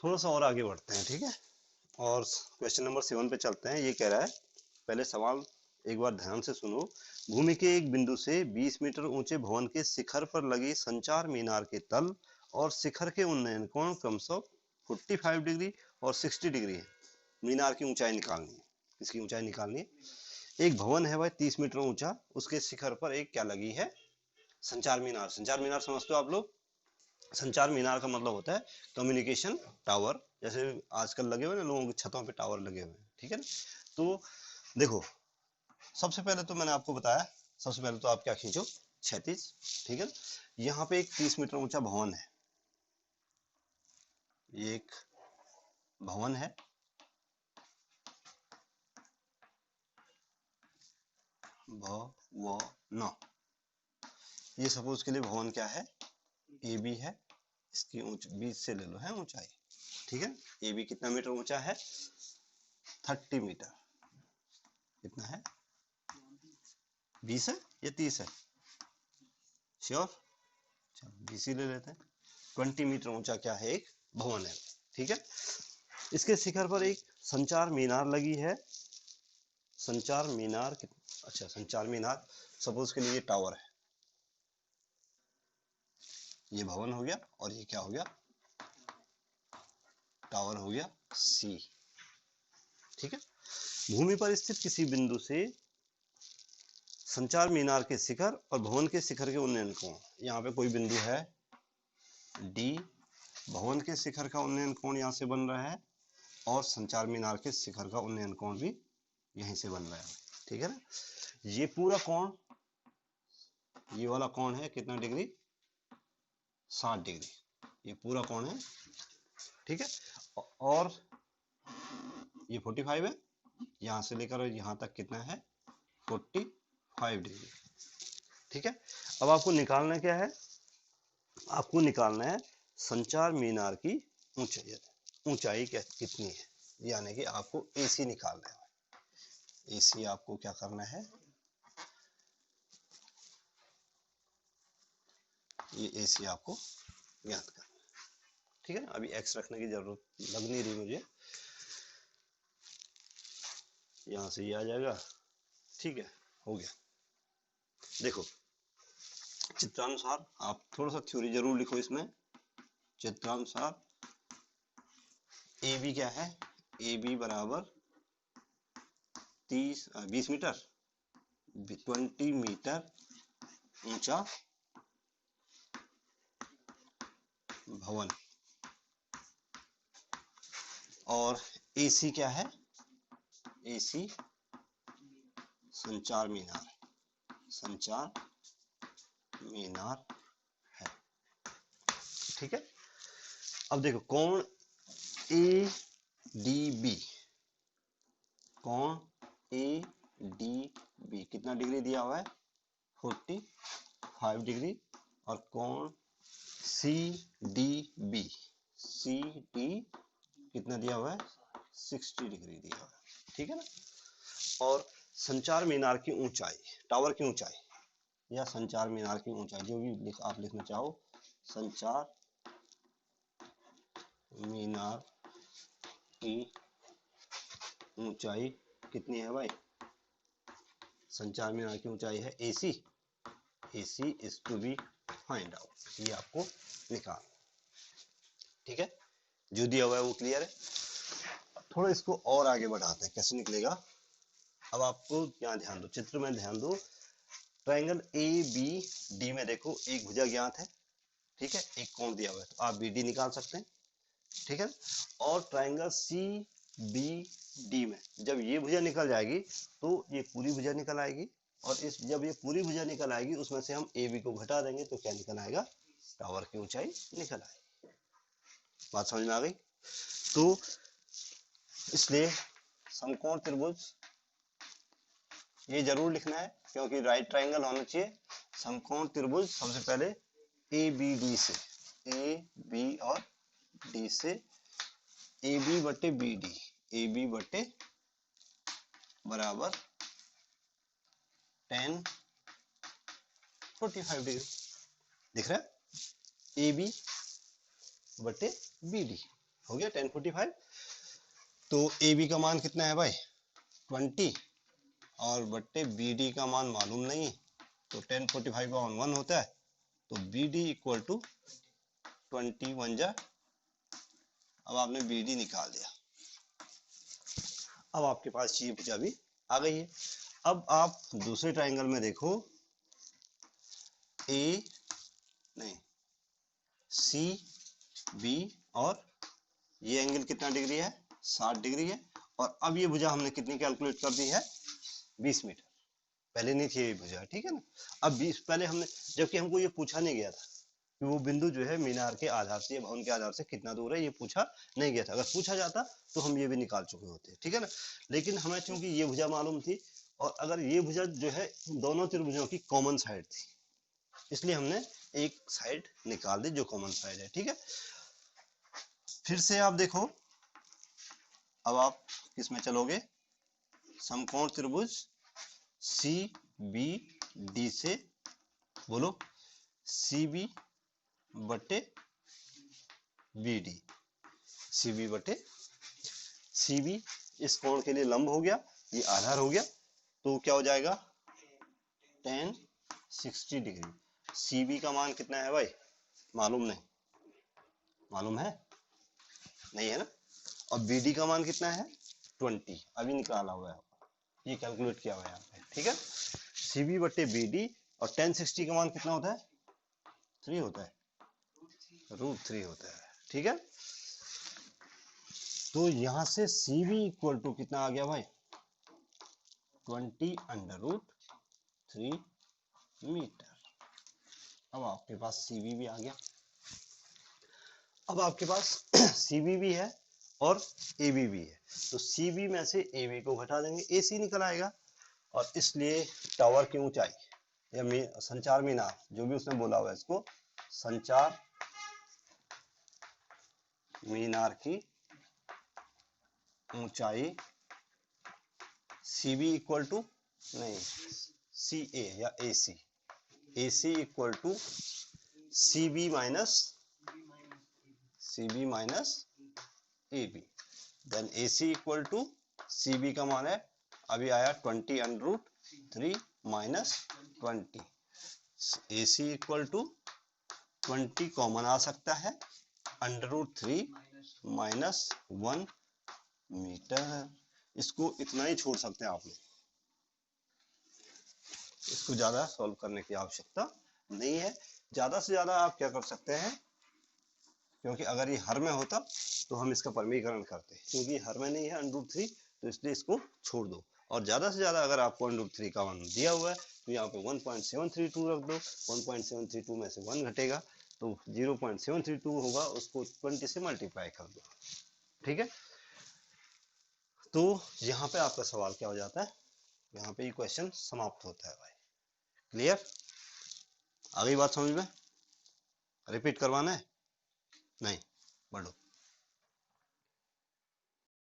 थोड़ा सा और आगे बढ़ते हैं, ठीक है। और क्वेश्चन नंबर 7 पे चलते हैं। ये कह रहा है, पहले सवाल एक बार ध्यान से सुनो। भूमि के एक बिंदु से 20 मीटर ऊंचे भवन के शिखर पर लगी संचार मीनार के तल और शिखर के उन्नयन कोण क्रमशः 45 डिग्री और 60 डिग्री है। मीनार की ऊंचाई निकालनी है। इसकी ऊंचाई निकालनी है। एक भवन है भाई 30 मीटर ऊंचा, उसके शिखर पर एक क्या लगी है, संचार मीनार। संचार मीनार समझते हो आप लोग? संचार मीनार का मतलब होता है कम्युनिकेशन टावर, जैसे आजकल लगे हुए ना लोगों की छतों पे टावर लगे हुए हैं, ठीक है ना। तो देखो, सबसे पहले तो मैंने आपको बताया, सबसे पहले तो आप क्या खींचो, क्षैतिज, ठीक है। यहाँ पे एक 30 मीटर ऊंचा भवन है, ये एक भवन है, भवन, ये सपोज के लिए भवन क्या है, ए बी है। इसकी बीच से ले लो है ऊंचाई, ठीक है। ए बी कितना मीटर ऊंचा है, 30 मीटर। कितना है, 20 है या 30 है, श्योर, चलो 20 ही ले लेते हैं। 20 मीटर ऊंचा क्या है, एक भवन है, ठीक है। इसके शिखर पर एक संचार मीनार लगी है। संचार मीनार, अच्छा संचार मीनार सपोज के लिए टावर है, ये भवन हो गया और ये क्या हो गया, टावर हो गया सी, ठीक है। भूमि पर स्थित किसी बिंदु से संचार मीनार के शिखर और भवन के शिखर के उन्नयन कोण, यहाँ पे कोई बिंदु है डी, भवन के शिखर का उन्नयन कोण यहाँ से बन रहा है और संचार मीनार के शिखर का उन्नयन कोण भी यहीं से बन रहा है, ठीक है ना। ये पूरा कोण, ये वाला कोण है कितना डिग्री, 60 डिग्री, ये पूरा कोण है, ठीक है। और ये 45 है, यहां से लेकर यहां तक कितना है, 45 डिग्री, ठीक है। अब आपको निकालना क्या है, आपको निकालना है संचार मीनार की ऊंचाई, ऊंचाई कितनी है, यानी कि आपको एसी निकालना है। एसी आपको क्या करना है, ये एसी आपको ज्ञात करना है, ठीक है। अभी एक्स रखने की जरूरत लग नहीं रही मुझे, यहां से ये आ जाएगा, ठीक है, हो गया। देखो चित्रानुसार आप थोड़ा सा थ्योरी जरूर लिखो इसमें। चित्रानुसार ए बी क्या है, ए बी बराबर 20 मीटर, 20 मीटर ऊंचा भवन, और एसी क्या है, एसी संचार मीनार, संचार मीनार है, ठीक है। अब देखो कोण ए डी बी, कोण ए डी बी कितना डिग्री दिया हुआ है, 45 डिग्री, और कोण C D B, C D कितना दिया हुआ है, 60 डिग्री दिया हुआ है, ठीक है ना। और संचार मीनार की ऊंचाई, टावर की ऊंचाई या संचार मीनार की ऊंचाई, जो भी आप लिखना चाहो, संचार मीनार की ऊंचाई कितनी है भाई, संचार मीनार की ऊंचाई है AC, AC is to be find out, ये आपको निकाल, ठीक है। जो दिया हुआ है वो क्लियर है। थोड़ा इसको और आगे बढ़ाते हैं, कैसे निकलेगा। अब आपको यहाँ ध्यान दो, चित्र में ध्यान दो। ट्रायंगल ABD में देखो एक भुजा ज्ञात है, ठीक है, एक कोण दिया हुआ है, तो आप BD निकाल सकते हैं, ठीक है। और ट्रायंगल CBD में जब ये भुजा निकल जाएगी तो ये पूरी भुजा निकल आएगी, और इस जब ये पूरी भुजा निकल आएगी उसमें से हम AB को घटा देंगे तो क्या निकल आएगा, टावर की ऊंचाई निकल आएगी। बात समझ में आ गई। तो इसलिए समकोण त्रिभुज ये जरूर लिखना है, क्योंकि राइट ट्रायंगल होना चाहिए। समकोण त्रिभुज सबसे पहले ABD से, AB और D से, AB बटे BD, AB बटे बराबर tan 45 डिग्री, दिख रहा है, AB बटे BD, हो गया 1045। तो ए बी का मान कितना है भाई 20 और बट्टे बी डी का मान मालूम नहीं, तो 1045 का 1 होता है, तो बी डी इक्वल टू 21 जा। अब आपने बी डी निकाल दिया, अब आपके पास ये भुजा भी आ गई है। अब आप दूसरे ट्रायंगल में देखो, ए नहीं सी बी, और ये एंगल कितना डिग्री है 60 डिग्री है। और अब ये भुजा हमने कितनी कैलकुलेट कर दी है 20 मीटर, पहले नहीं थी ये भुजा, ठीक है ना। अब 20 पहले हमने, जबकि हमको ये पूछा नहीं गया था कि वो बिंदु जो है मीनार के आधार से, भवन के आधार से कितना दूर है, ये पूछा नहीं गया था। अगर पूछा जाता तो हम ये भी निकाल चुके होते, ठीक है ना। लेकिन हमें चूंकि ये भुजा मालूम थी, और अगर ये भुजा जो है दोनों त्रिभुजों की कॉमन साइड थी, इसलिए हमने एक साइड निकाल दी जो कॉमन साइड है, ठीक है। फिर से आप देखो, अब आप किसमें चलोगे, समकोण त्रिभुज सी बी डी से, बोलो सी बी बटे बी डी, सी बी बटे सी बी इस कोण के लिए लंब हो गया, ये आधार हो गया, तो क्या हो जाएगा 1060 डिग्री। सी बी का मान कितना है भाई मालूम नहीं, मालूम है नहीं है ना। और बी डी का मान कितना है 20, अभी निकाला हुआ है, ये कैलकुलेट किया हुआ है यहाँ पे, ठीक है। सी बी बटे बी डी, और 1060 का मान कितना होता है 3 होता है, √3 होता है, ठीक है। तो यहां से सी बी इक्वल टू कितना आ गया भाई 20√3 मीटर। अब आपके पास सी बी भी आ गया। अब आपके पास सी बी भी है और ए बी भी है, तो सी बी में से ए बी को घटा देंगे, ए सी निकल आएगा। और इसलिए टावर की ऊंचाई या संचार मीनार, जो भी उसने बोला हुआ है इसको, संचार मीनार की ऊंचाई सी बी इक्वल टू, नहीं सी ए या A C, A C equal to C B minus A B, then A C equal to C B का मान है अभी आया 20√3 minus 20, A C equal to 20 common आ सकता है, √3 माइनस 1 मीटर। इसको इतना ही छोड़ सकते हैं आप लोग, इसको ज्यादा सॉल्व करने की आवश्यकता नहीं है। ज्यादा से ज्यादा आप क्या कर सकते हैं, क्योंकि अगर ये हर में होता तो हम इसका परमीकरण करते, क्योंकि हर में नहीं है √3, तो इसलिए इसको छोड़ दो। और ज्यादा से ज्यादा अगर आपको √3 का मान दिया हुआ है तो यहाँ पे 1.732 रख दो, 1.732 में से 1 घटेगा तो 0.732 होगा, उसको 20 से मल्टीप्लाई कर दो, ठीक है। तो यहाँ पे आपका सवाल क्या हो जाता है, यहाँ पे ये क्वेश्चन समाप्त होता है भाई। क्लियर, आ गई बात समझ में, रिपीट करवाना है नहीं, बढ़ो।